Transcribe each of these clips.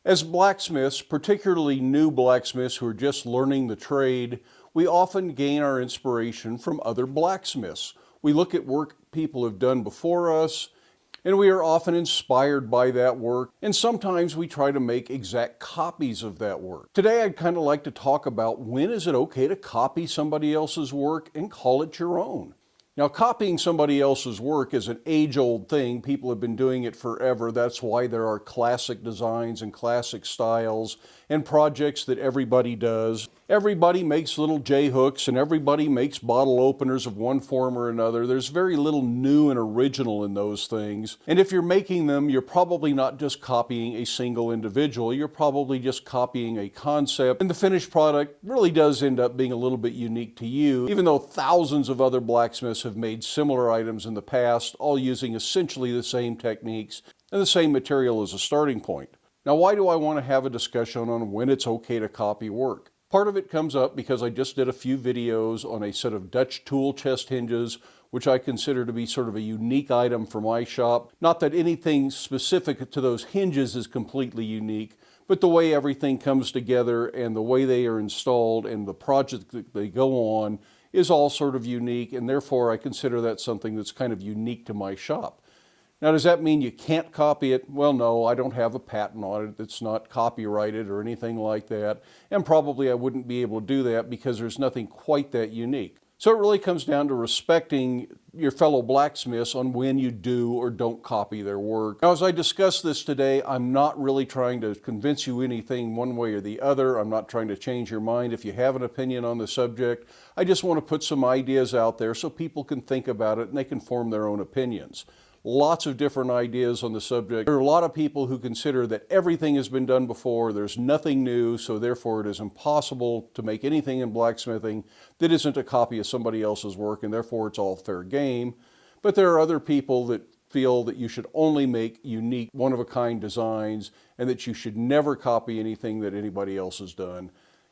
As blacksmiths, particularly new blacksmiths who are just learning the trade, we often gain our inspiration from other blacksmiths. We look at work people have done before us, and we are often inspired by that work, and sometimes we try to make exact copies of that work. Today I'd kind of like to talk about when is it okay to copy somebody else's work and call it your own. Now, copying somebody else's work is an age-old thing. People have been doing it forever. That's why there are classic designs and classic styles and projects that everybody does. Everybody makes little J-hooks and everybody makes bottle openers of one form or another. There's very little new and original in those things. And if you're making them, you're probably not just copying a single individual. You're probably just copying a concept. And the finished product really does end up being a little bit unique to you, even though thousands of other blacksmiths have made similar items in the past, all using essentially the same techniques and the same material as a starting point. Now, why do I want to have a discussion on when it's okay to copy work? Part of it comes up because I just did a few videos on a set of Dutch tool chest hinges, which I consider to be sort of a unique item for my shop. Not that anything specific to those hinges is completely unique, but the way everything comes together and the way they are installed and the project that they go on is all sort of unique, and therefore I consider that something that's kind of unique to my shop. Now, does that mean you can't copy it? Well, no, I don't have a patent on it. It's not copyrighted or anything like that. And probably I wouldn't be able to do that because there's nothing quite that unique. So it really comes down to respecting your fellow blacksmiths on when you do or don't copy their work. Now, as I discuss this today, I'm not really trying to convince you anything one way or the other. I'm not trying to change your mind if you have an opinion on the subject. I just want to put some ideas out there so people can think about it and they can form their own opinions. Lots of different ideas on the subject. There are a lot of people who consider that everything has been done before, there's nothing new, so therefore it is impossible to make anything in blacksmithing that isn't a copy of somebody else's work, and therefore it's all fair game. But there are other people that feel that you should only make unique, one-of-a-kind designs, and that you should never copy anything that anybody else has done.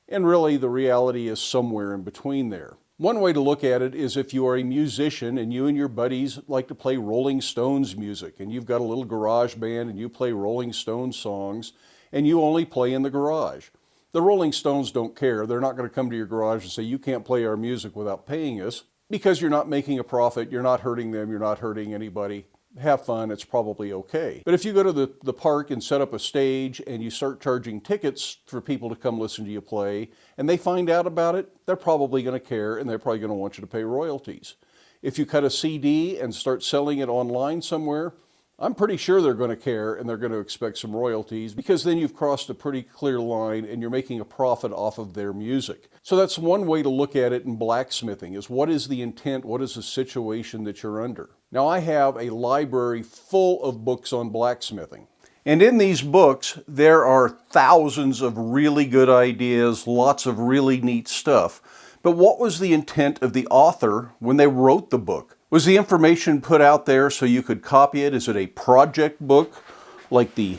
And really, the reality is somewhere in between there. One way to look at it is if you are a musician and you and your buddies like to play Rolling Stones music and you've got a little garage band and you play Rolling Stones songs and you only play in the garage. The Rolling Stones don't care. They're not going to come to your garage and say, you can't play our music without paying us, because you're not making a profit, you're not hurting them, you're not hurting anybody. Have fun, it's probably okay. But if you go to the park and set up a stage and you start charging tickets for people to come listen to you play, and they find out about it, they're probably going to care and they're probably going to want you to pay royalties. If you cut a CD and start selling it online somewhere, I'm pretty sure they're going to care and they're going to expect some royalties, because then you've crossed a pretty clear line and you're making a profit off of their music. So that's one way to look at it in blacksmithing, is what is the intent, what is the situation that you're under. Now, I have a library full of books on blacksmithing. And in these books, there are thousands of really good ideas, lots of really neat stuff. But what was the intent of the author when they wrote the book? Was the information put out there so you could copy it? Is it a project book, like the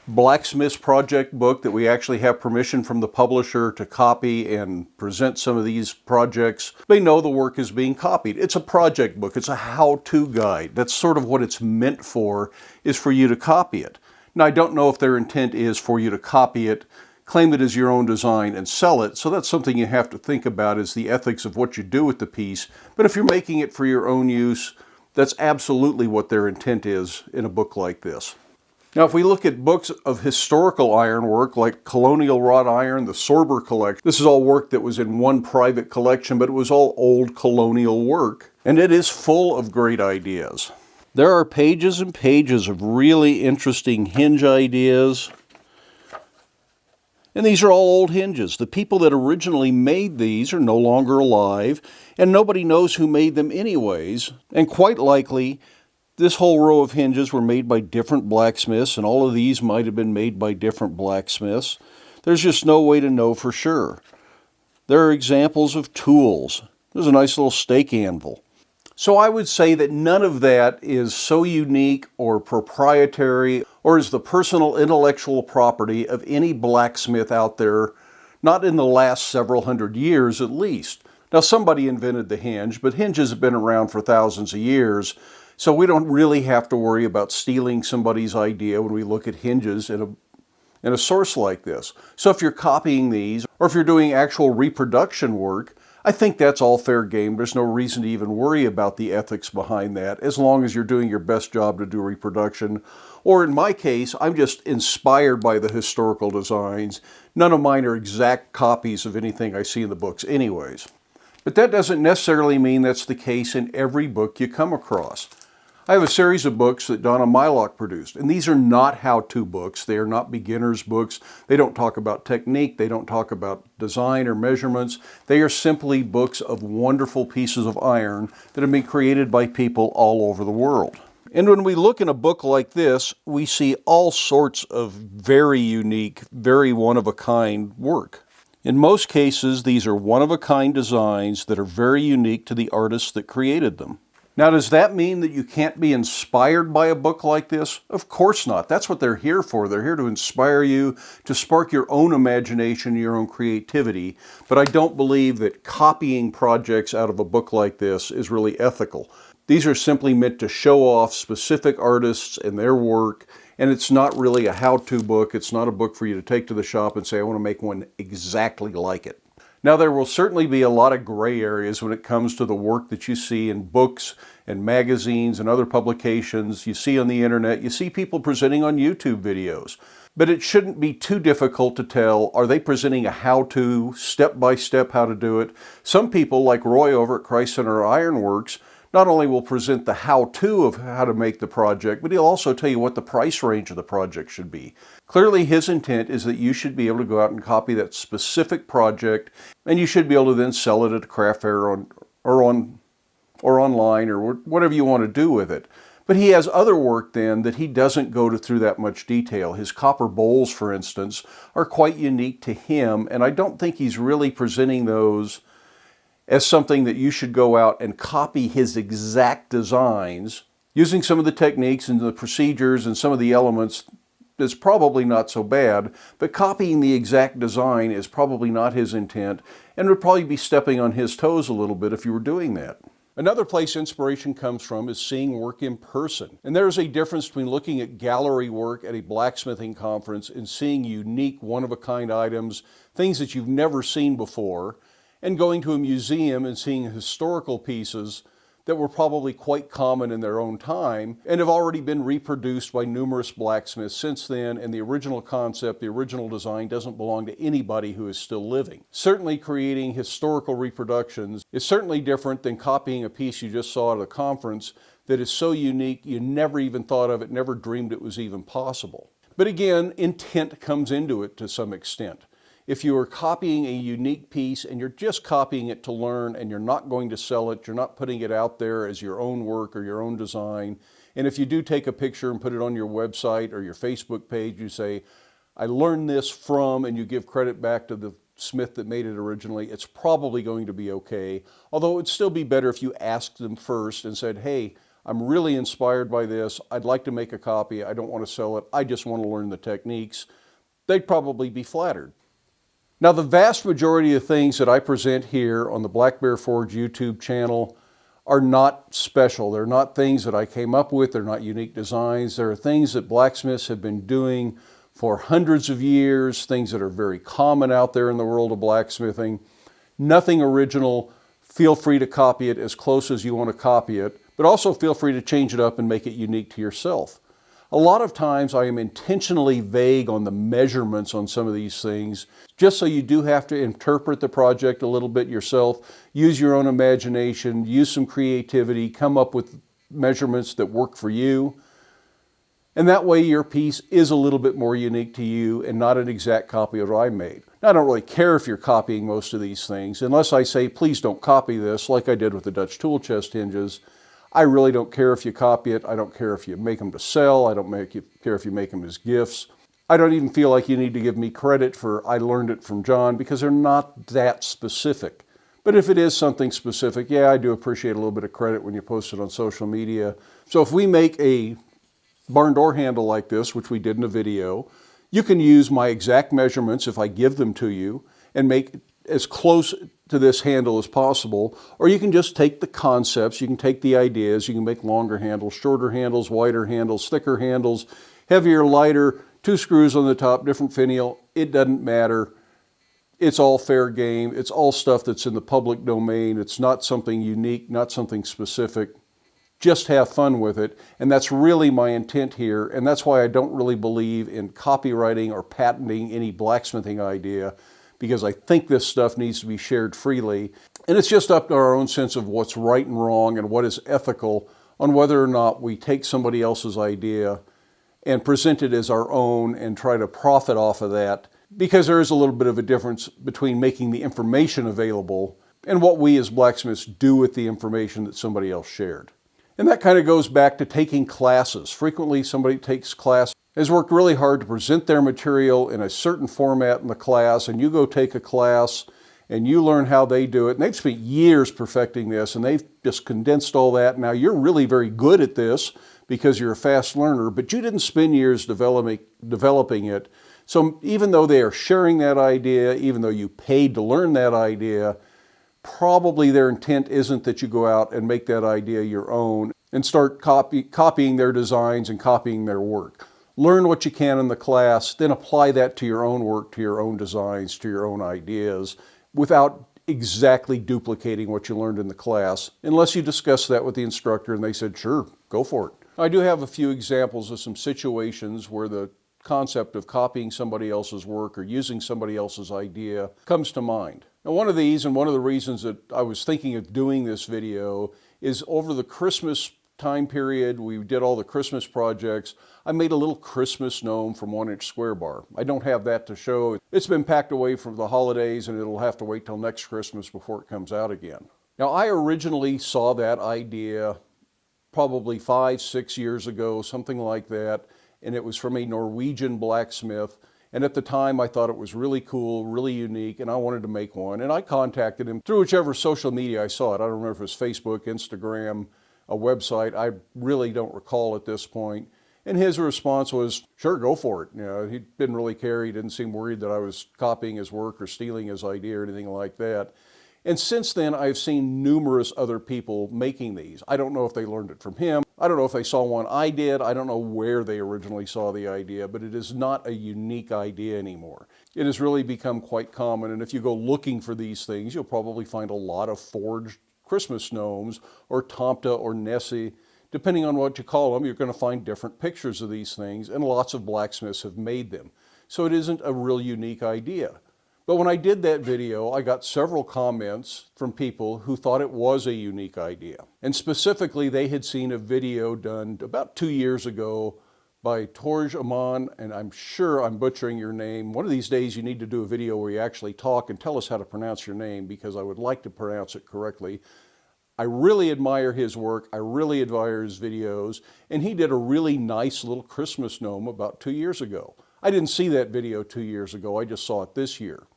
Blacksmith's Project book that we actually have permission from the publisher to copy and present some of these projects? They know the work is being copied. It's a project book. It's a how-to guide. That's sort of what it's meant for, is for you to copy it. Now, I don't know if their intent is for you to copy it, claim it as your own design, and sell it. So that's something you have to think about, is the ethics of what you do with the piece. But if you're making it for your own use, that's absolutely what their intent is in a book like this. Now, if we look at books of historical ironwork, like colonial wrought iron, the Sorber collection, this is all work that was in one private collection, but it was all old colonial work, and it is full of great ideas. There are pages and pages of really interesting hinge ideas. And these are all old hinges. The people that originally made these are no longer alive, and nobody knows who made them anyways. And quite likely, this whole row of hinges were made by different blacksmiths, and all of these might have been made by different blacksmiths. There's just no way to know for sure. There are examples of tools. There's a nice little stake anvil. So I would say that none of that is so unique or proprietary or is the personal intellectual property of any blacksmith out there, not in the last several hundred years at least. Now, somebody invented the hinge, but hinges have been around for thousands of years, so we don't really have to worry about stealing somebody's idea when we look at hinges in in a source like this. So if you're copying these, or if you're doing actual reproduction work, I think that's all fair game. There's no reason to even worry about the ethics behind that, as long as you're doing your best job to do reproduction. Or in my case, I'm just inspired by the historical designs. None of mine are exact copies of anything I see in the books anyways. But that doesn't necessarily mean that's the case in every book you come across. I have a series of books that Donna Mylock produced, and these are not how-to books. They are not beginner's books. They don't talk about technique. They don't talk about design or measurements. They are simply books of wonderful pieces of iron that have been created by people all over the world. And when we look in a book like this, we see all sorts of very unique, very one-of-a-kind work. In most cases, these are one-of-a-kind designs that are very unique to the artists that created them. Now, does that mean that you can't be inspired by a book like this? Of course not. That's what they're here for. They're here to inspire you, to spark your own imagination, your own creativity. But I don't believe that copying projects out of a book like this is really ethical. These are simply meant to show off specific artists and their work, and it's not really a how-to book. It's not a book for you to take to the shop and say, I want to make one exactly like it. Now, there will certainly be a lot of gray areas when it comes to the work that you see in books and magazines and other publications. You see on the internet, you see people presenting on YouTube videos. But it shouldn't be too difficult to tell, are they presenting a how-to, step-by-step how to do it? Some people, like Roy over at Christ Center Ironworks, not only will present the how-to of how to make the project, but he'll also tell you what the price range of the project should be. Clearly, his intent is that you should be able to go out and copy that specific project, and you should be able to then sell it at a craft fair or online or whatever you want to do with it. But he has other work then that he doesn't go through that much detail. His copper bowls, for instance, are quite unique to him, and I don't think he's really presenting those as something that you should go out and copy his exact designs. Using some of the techniques and the procedures and some of the elements is probably not so bad, but copying the exact design is probably not his intent and would probably be stepping on his toes a little bit if you were doing that. Another place inspiration comes from is seeing work in person. And there is a difference between looking at gallery work at a blacksmithing conference and seeing unique, one-of-a-kind items, things that you've never seen before, and going to a museum and seeing historical pieces that were probably quite common in their own time and have already been reproduced by numerous blacksmiths since then, and the original concept, the original design doesn't belong to anybody who is still living. Certainly creating historical reproductions is certainly different than copying a piece you just saw at a conference that is so unique you never even thought of it, never dreamed it was even possible. But again, intent comes into it to some extent. If you are copying a unique piece and you're just copying it to learn and you're not going to sell it, you're not putting it out there as your own work or your own design, and if you do take a picture and put it on your website or your Facebook page, you say, I learned this from, and you give credit back to the smith that made it originally, it's probably going to be okay. Although it would still be better if you asked them first and said, hey, I'm really inspired by this. I'd like to make a copy. I don't want to sell it. I just want to learn the techniques. They'd probably be flattered. Now, the vast majority of things that I present here on the Black Bear Forge YouTube channel are not special. They're not things that I came up with. They're not unique designs. There are things that blacksmiths have been doing for hundreds of years, things that are very common out there in the world of blacksmithing. Nothing original. Feel free to copy it as close as you want to copy it, but also feel free to change it up and make it unique to yourself. A lot of times I am intentionally vague on the measurements on some of these things, just so you do have to interpret the project a little bit yourself, use your own imagination, use some creativity, come up with measurements that work for you. And that way your piece is a little bit more unique to you and not an exact copy of what I made. Now, I don't really care if you're copying most of these things, unless I say, please don't copy this, like I did with the Dutch tool chest hinges. I really don't care if you copy it. I don't care if you make them to sell. I don't care if you make them as gifts. I don't even feel like you need to give me credit for I learned it from John, because they're not that specific. But if it is something specific, yeah, I do appreciate a little bit of credit when you post it on social media. So if we make a barn door handle like this, which we did in a video, you can use my exact measurements if I give them to you and make as close to this handle as possible, or you can just take the concepts, you can take the ideas, you can make longer handles, shorter handles, wider handles, thicker handles, heavier, lighter, 2 screws on the top, different finial. It doesn't matter. It's all fair game. It's all stuff that's in the public domain. It's not something unique, not something specific. Just have fun with it. And that's really my intent here. And that's why I don't really believe in copywriting or patenting any blacksmithing idea, because I think this stuff needs to be shared freely. And it's just up to our own sense of what's right and wrong and what is ethical on whether or not we take somebody else's idea and present it as our own and try to profit off of that, because there is a little bit of a difference between making the information available and what we as blacksmiths do with the information that somebody else shared. And that kind of goes back to taking classes. Frequently, somebody takes class, has worked really hard to present their material in a certain format in the class, and you go take a class and you learn how they do it. And they've spent years perfecting this, and they've just condensed all that. Now you're really very good at this because you're a fast learner, but you didn't spend years developing it. So even though they are sharing that idea, even though you paid to learn that idea, probably their intent isn't that you go out and make that idea your own and start copying their designs and copying their work. Learn what you can in the class, then apply that to your own work, to your own designs, to your own ideas, without exactly duplicating what you learned in the class, unless you discuss that with the instructor and they said, sure, go for it. I do have a few examples of some situations where the concept of copying somebody else's work or using somebody else's idea comes to mind. Now, one of these, and one of the reasons that I was thinking of doing this video, is over the Christmas time period, we did all the Christmas projects. I made a little Christmas gnome from 1-inch square bar. I don't have that to show. It's been packed away for the holidays, and it'll have to wait till next Christmas before it comes out again. Now, I originally saw that idea probably 5-6 years ago, something like that, and it was from a Norwegian blacksmith. And at the time, I thought it was really cool, really unique, and I wanted to make one. And I contacted him through whichever social media I saw it. I don't remember if it was Facebook, Instagram, a website. I really don't recall at this point. And his response was, sure, go for it. You know, he didn't really care. He didn't seem worried that I was copying his work or stealing his idea or anything like that. And since then, I've seen numerous other people making these. I don't know if they learned it from him. I don't know if they saw one I did. I don't know where they originally saw the idea, but it is not a unique idea anymore. It has really become quite common, and if you go looking for these things, you'll probably find a lot of forged Christmas gnomes or Tomta or Nessie. Depending on what you call them, you're going to find different pictures of these things, and lots of blacksmiths have made them. So it isn't a real unique idea. But when I did that video, I got several comments from people who thought it was a unique idea. And specifically, they had seen a video done about 2 years ago by Torj Aman, and I'm sure I'm butchering your name. One of these days you need to do a video where you actually talk and tell us how to pronounce your name, because I would like to pronounce it correctly. I really admire his work. I really admire his videos. And he did a really nice little Christmas gnome about 2 years ago. I didn't see that video 2 years ago. I just saw it this year.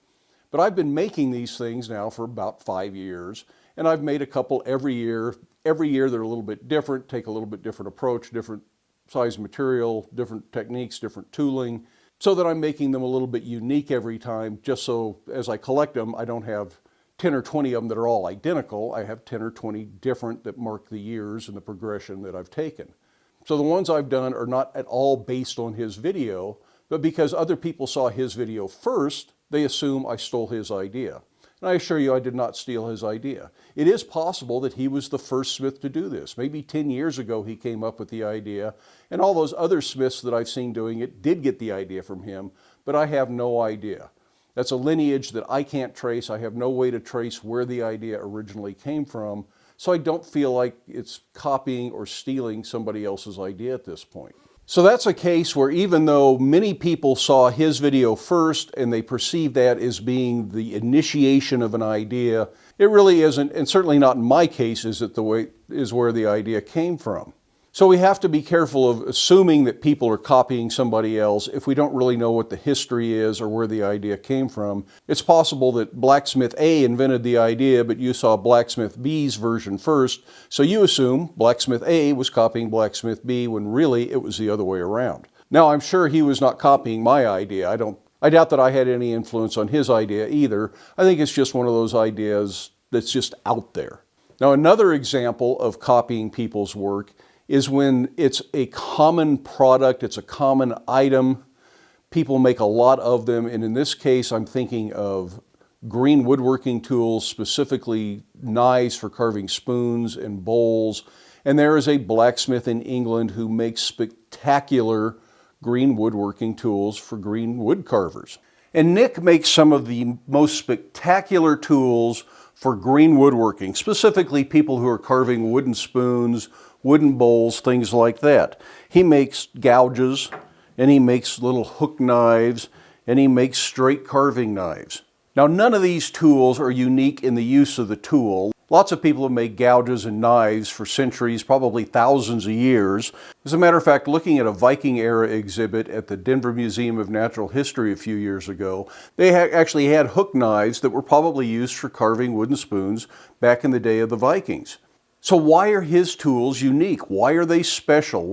But I've been making these things now for about 5 years, and I've made a couple every year. Every year they're a little bit different, take a little bit different approach, different size material, different techniques, different tooling, so that I'm making them a little bit unique every time, just so as I collect them, I don't have 10 or 20 of them that are all identical. I have 10 or 20 different that mark the years and the progression that I've taken. So the ones I've done are not at all based on his video, but because other people saw his video first, they assume I stole his idea. And I assure you, I did not steal his idea. It is possible that he was the first smith to do this. Maybe 10 years ago he came up with the idea, and all those other smiths that I've seen doing it did get the idea from him, but I have no idea. That's a lineage that I can't trace. I have no way to trace where the idea originally came from, so I don't feel like it's copying or stealing somebody else's idea at this point. So that's a case where even though many people saw his video first and they perceive that as being the initiation of an idea, it really isn't, and certainly not in my case is where the idea came from. So we have to be careful of assuming that people are copying somebody else if we don't really know what the history is or where the idea came from. It's possible that Blacksmith A invented the idea, but you saw Blacksmith B's version first, so you assume Blacksmith A was copying Blacksmith B when really it was the other way around. Now, I'm sure he was not copying my idea. I doubt that I had any influence on his idea either. I think it's just one of those ideas that's just out there. Now, another example of copying people's work is when it's a common product, it's a common item People make a lot of them, and in this case, I'm thinking of green woodworking tools, specifically knives for carving spoons and bowls. And there is a blacksmith in England who makes spectacular green woodworking tools for green wood carvers. And Nick makes some of the most spectacular tools for green woodworking, specifically people who are carving wooden spoons, wooden bowls, things like that. He makes gouges, and he makes little hook knives, and he makes straight carving knives. Now, none of these tools are unique in the use of the tool. Lots of people have made gouges and knives for centuries, probably thousands of years. As a matter of fact, looking at a Viking era exhibit at the Denver Museum of Natural History a few years ago, they actually had hook knives that were probably used for carving wooden spoons back in the day of the Vikings. So why are his tools unique? Why are they special?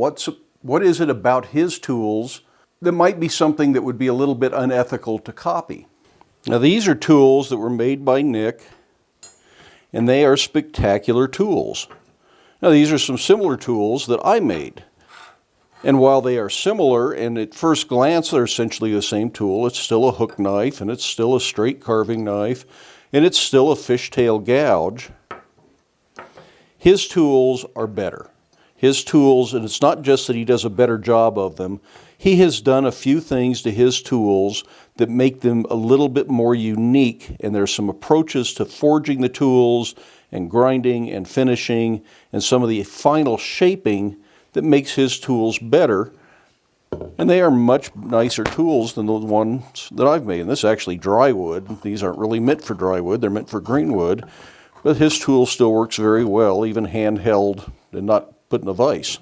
What is it about his tools that might be something that would be a little bit unethical to copy? Now, these are tools that were made by Nick, and they are spectacular tools. Now, these are some similar tools that I made. And while they are similar, and at first glance they're essentially the same tool, it's still a hook knife, and it's still a straight carving knife, and it's still a fishtail gouge. His tools are better. His tools, and it's not just that he does a better job of them, he has done a few things to his tools that make them a little bit more unique, and there's some approaches to forging the tools and grinding and finishing and some of the final shaping that makes his tools better. And they are much nicer tools than the ones that I've made. And this is actually dry wood. These aren't really meant for dry wood, they're meant for green wood. But his tool still works very well, even handheld and not put in a vise.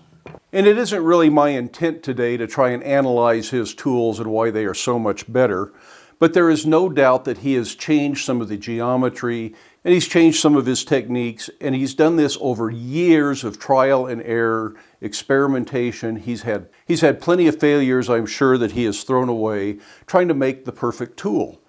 And it isn't really my intent today to try and analyze his tools and why they are so much better, but there is no doubt that he has changed some of the geometry, and he's changed some of his techniques, and he's done this over years of trial and error, experimentation. He's had plenty of failures, I'm sure, that he has thrown away, trying to make the perfect tool.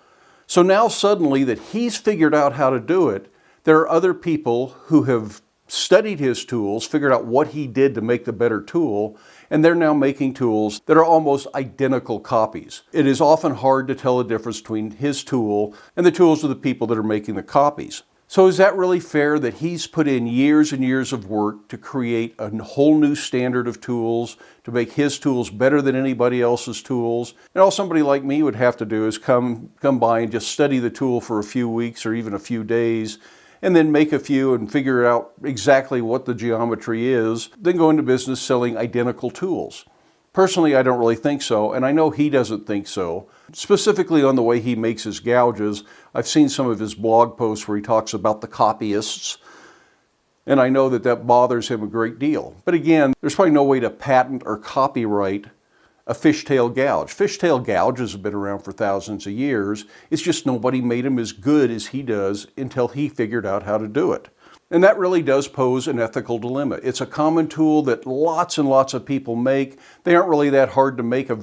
So now suddenly that he's figured out how to do it, there are other people who have studied his tools, figured out what he did to make the better tool, and they're now making tools that are almost identical copies. It is often hard to tell the difference between his tool and the tools of the people that are making the copies. So is that really fair that he's put in years and years of work to create a whole new standard of tools, to make his tools better than anybody else's tools? And all somebody like me would have to do is come by and just study the tool for a few weeks or even a few days, and then make a few and figure out exactly what the geometry is, then go into business selling identical tools. Personally, I don't really think so, and I know he doesn't think so. Specifically on the way he makes his gouges, I've seen some of his blog posts where he talks about the copyists, and I know that that bothers him a great deal. But again, there's probably no way to patent or copyright a fishtail gouge. Fishtail gouges have been around for thousands of years. It's just nobody made them as good as he does until he figured out how to do it. And that really does pose an ethical dilemma. It's a common tool that lots and lots of people make. They aren't really that hard to make a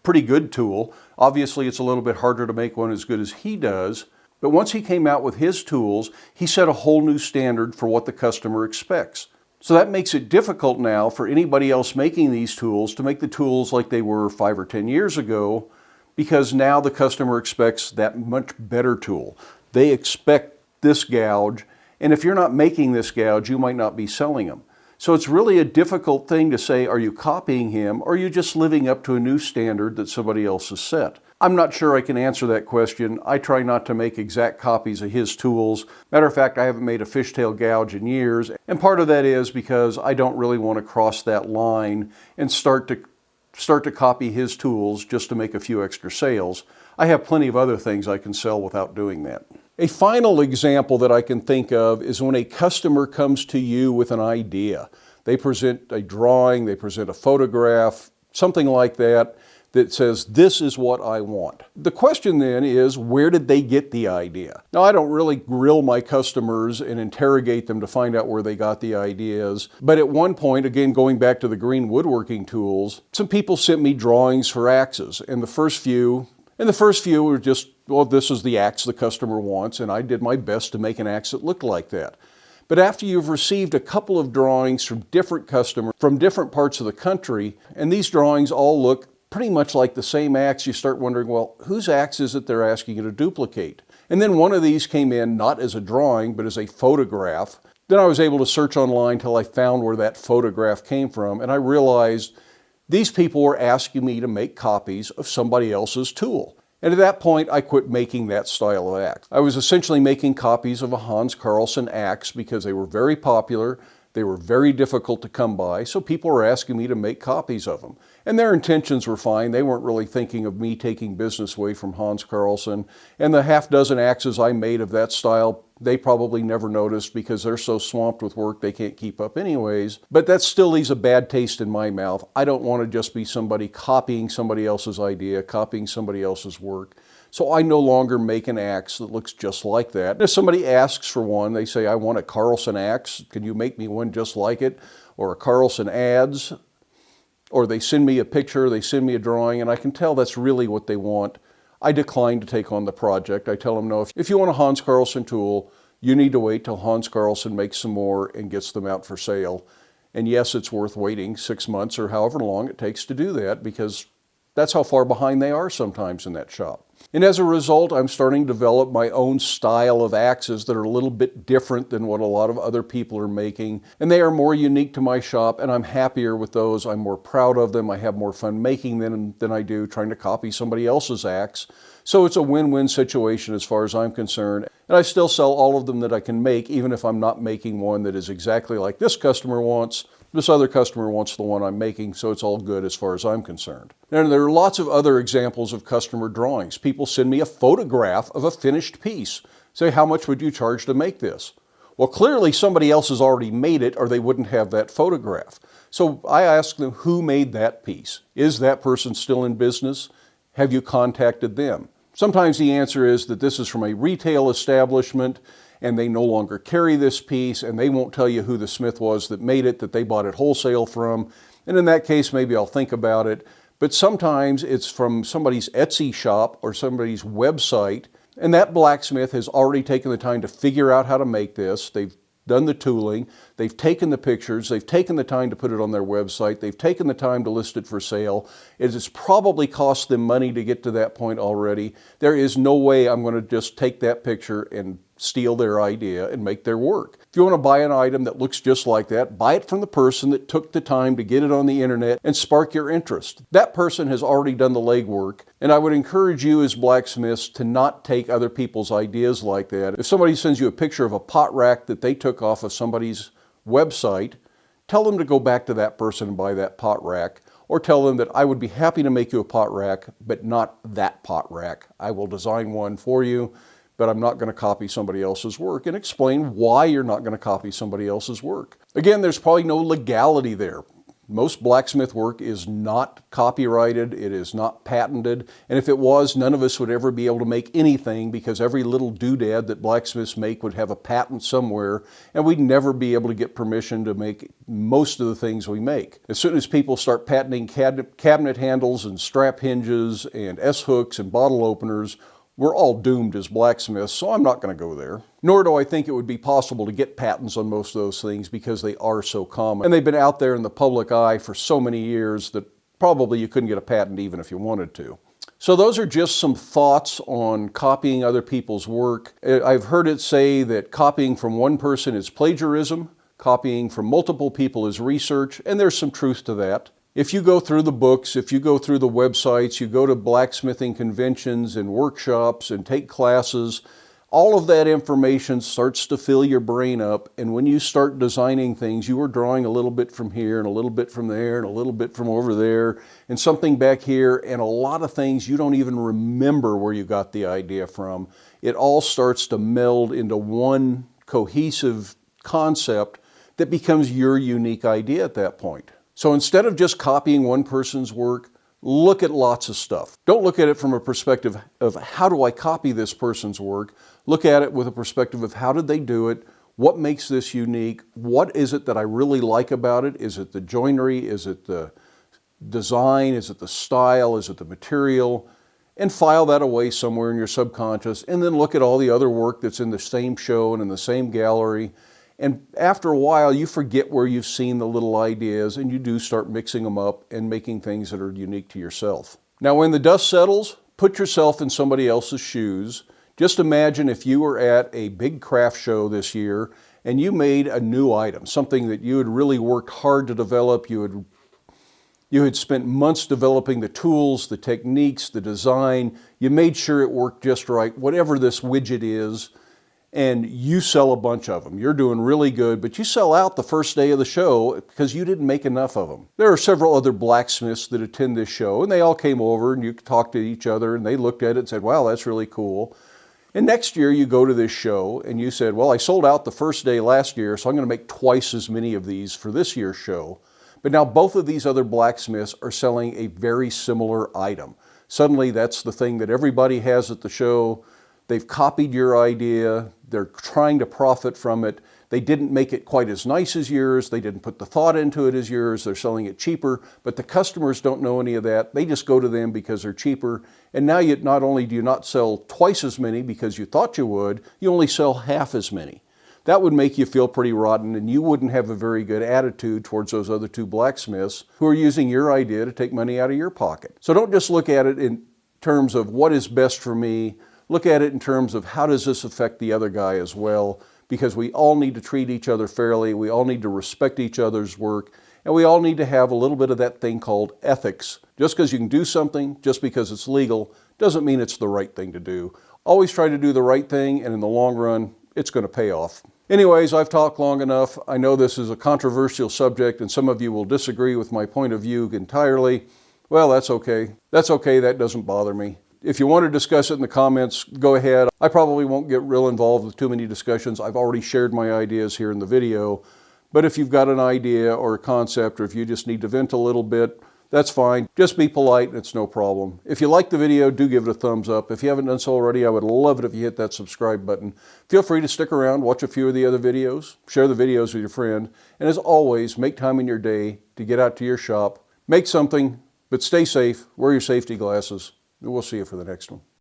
pretty good tool. Obviously, it's a little bit harder to make one as good as he does. But once he came out with his tools, he set a whole new standard for what the customer expects. So that makes it difficult now for anybody else making these tools to make the tools like they were 5 or 10 years ago, because now the customer expects that much better tool. They expect this gouge, and if you're not making this gouge, you might not be selling them. So it's really a difficult thing to say, are you copying him, or are you just living up to a new standard that somebody else has set? I'm not sure I can answer that question. I try not to make exact copies of his tools. Matter of fact, I haven't made a fishtail gouge in years, and part of that is because I don't really want to cross that line and start to copy his tools just to make a few extra sales. I have plenty of other things I can sell without doing that. A final example that I can think of is when a customer comes to you with an idea. They present a drawing, they present a photograph, something like that, that says, this is what I want. The question then is, where did they get the idea? Now, I don't really grill my customers and interrogate them to find out where they got the ideas, but at one point, again, going back to the green woodworking tools, some people sent me drawings for axes, and the first few were just, well, this is the axe the customer wants, and I did my best to make an axe that looked like that. But after you've received a couple of drawings from different customers from different parts of the country, and these drawings all look pretty much like the same axe, you start wondering, well, whose axe is it they're asking you to duplicate? And then one of these came in not as a drawing, but as a photograph. Then I was able to search online till I found where that photograph came from, and I realized these people were asking me to make copies of somebody else's tool. And at that point, I quit making that style of axe. I was essentially making copies of a Hans Carlsen axe because they were very popular, they were very difficult to come by, so people were asking me to make copies of them. And their intentions were fine. They weren't really thinking of me taking business away from Hans Carlsen. And the half dozen axes I made of that style, they probably never noticed because they're so swamped with work they can't keep up anyways. But that still leaves a bad taste in my mouth. I don't want to just be somebody copying somebody else's idea, copying somebody else's work. So I no longer make an axe that looks just like that. And if somebody asks for one, they say, I want a Carlsen axe, can you make me one just like it? Or a Carlsen adze. Or they send me a picture, they send me a drawing, and I can tell that's really what they want. I decline to take on the project. I tell them, no, if you want a Hans Carlsen tool, you need to wait till Hans Carlsen makes some more and gets them out for sale. And yes, it's worth waiting 6 months or however long it takes to do that, because that's how far behind they are sometimes in that shop. And as a result, I'm starting to develop my own style of axes that are a little bit different than what a lot of other people are making. And they are more unique to my shop, and I'm happier with those. I'm more proud of them. I have more fun making them than I do trying to copy somebody else's axe. So it's a win-win situation as far as I'm concerned. And I still sell all of them that I can make, even if I'm not making one that is exactly like this customer wants. This other customer wants the one I'm making, so it's all good as far as I'm concerned. And there are lots of other examples of customer drawings. People send me a photograph of a finished piece. Say, how much would you charge to make this? Well, clearly somebody else has already made it or they wouldn't have that photograph. So I ask them, who made that piece? Is that person still in business? Have you contacted them? Sometimes the answer is that this is from a retail establishment and they no longer carry this piece, and they won't tell you who the smith was that made it, that they bought it wholesale from. And in that case, maybe I'll think about it. But sometimes it's from somebody's Etsy shop or somebody's website, and that blacksmith has already taken the time to figure out how to make this. They've done the tooling, they've taken the pictures, they've taken the time to put it on their website, they've taken the time to list it for sale. It has probably cost them money to get to that point already. There is no way I'm going to just take that picture and steal their idea and make their work. If you want to buy an item that looks just like that, buy it from the person that took the time to get it on the internet and spark your interest. That person has already done the legwork, and I would encourage you as blacksmiths to not take other people's ideas like that. If somebody sends you a picture of a pot rack that they took off of somebody's website, tell them to go back to that person and buy that pot rack, or tell them that I would be happy to make you a pot rack, but not that pot rack. I will design one for you, but I'm not going to copy somebody else's work, and explain why you're not going to copy somebody else's work. Again, there's probably no legality there. Most blacksmith work is not copyrighted, it is not patented, and if it was, none of us would ever be able to make anything because every little doodad that blacksmiths make would have a patent somewhere, and we'd never be able to get permission to make most of the things we make. As soon as people start patenting cabinet handles and strap hinges and S-hooks and bottle openers, we're all doomed as blacksmiths, so I'm not going to go there. Nor do I think it would be possible to get patents on most of those things because they are so common. And they've been out there in the public eye for so many years that probably you couldn't get a patent even if you wanted to. So those are just some thoughts on copying other people's work. I've heard it say that copying from one person is plagiarism, copying from multiple people is research, and there's some truth to that. If you go through the books, if you go through the websites, you go to blacksmithing conventions and workshops and take classes, all of that information starts to fill your brain up, and when you start designing things, you are drawing a little bit from here and a little bit from there and a little bit from over there and something back here, and a lot of things you don't even remember where you got the idea from. It all starts to meld into one cohesive concept that becomes your unique idea at that point. So instead of just copying one person's work, look at lots of stuff. Don't look at it from a perspective of how do I copy this person's work. Look at it with a perspective of how did they do it? What makes this unique? What is it that I really like about it? Is it the joinery? Is it the design? Is it the style? Is it the material? And file that away somewhere in your subconscious, and then look at all the other work that's in the same show and in the same gallery, And after a while, you forget where you've seen the little ideas, and you do start mixing them up and making things that are unique to yourself. Now, when the dust settles, put yourself in somebody else's shoes. Just imagine if you were at a big craft show this year and you made a new item, something that you had really worked hard to develop. You had spent months developing the tools, the techniques, the design. You made sure it worked just right, whatever this widget is, and you sell a bunch of them. You're doing really good, but you sell out the first day of the show because you didn't make enough of them. There are several other blacksmiths that attend this show, and they all came over and you talked to each other, and they looked at it and said, wow, that's really cool. And next year you go to this show and you said, well, I sold out the first day last year, so I'm going to make twice as many of these for this year's show. But now both of these other blacksmiths are selling a very similar item. Suddenly that's the thing that everybody has at the show. They've copied your idea. They're trying to profit from it. They didn't make it quite as nice as yours. They didn't put the thought into it as yours. They're selling it cheaper, but the customers don't know any of that. They just go to them because they're cheaper. And now you not only do you not sell twice as many because you thought you would, you only sell half as many. That would make you feel pretty rotten, and you wouldn't have a very good attitude towards those other two blacksmiths who are using your idea to take money out of your pocket. So don't just look at it in terms of what is best for me. Look at it in terms of how does this affect the other guy as well, because we all need to treat each other fairly, we all need to respect each other's work, and we all need to have a little bit of that thing called ethics. Just because you can do something, just because it's legal, doesn't mean it's the right thing to do. Always try to do the right thing, and in the long run, it's going to pay off. Anyways, I've talked long enough. I know this is a controversial subject, and some of you will disagree with my point of view entirely. Well, that's okay. That's okay. That doesn't bother me. If you want to discuss it in the comments, go ahead. I probably won't get real involved with too many discussions. I've already shared my ideas here in the video. But if you've got an idea or a concept, or if you just need to vent a little bit, that's fine. Just be polite and it's no problem. If you like the video, do give it a thumbs up. If you haven't done so already, I would love it if you hit that subscribe button. Feel free to stick around, watch a few of the other videos, share the videos with your friend, and as always, make time in your day to get out to your shop, make something, but stay safe, wear your safety glasses, and we'll see you for the next one.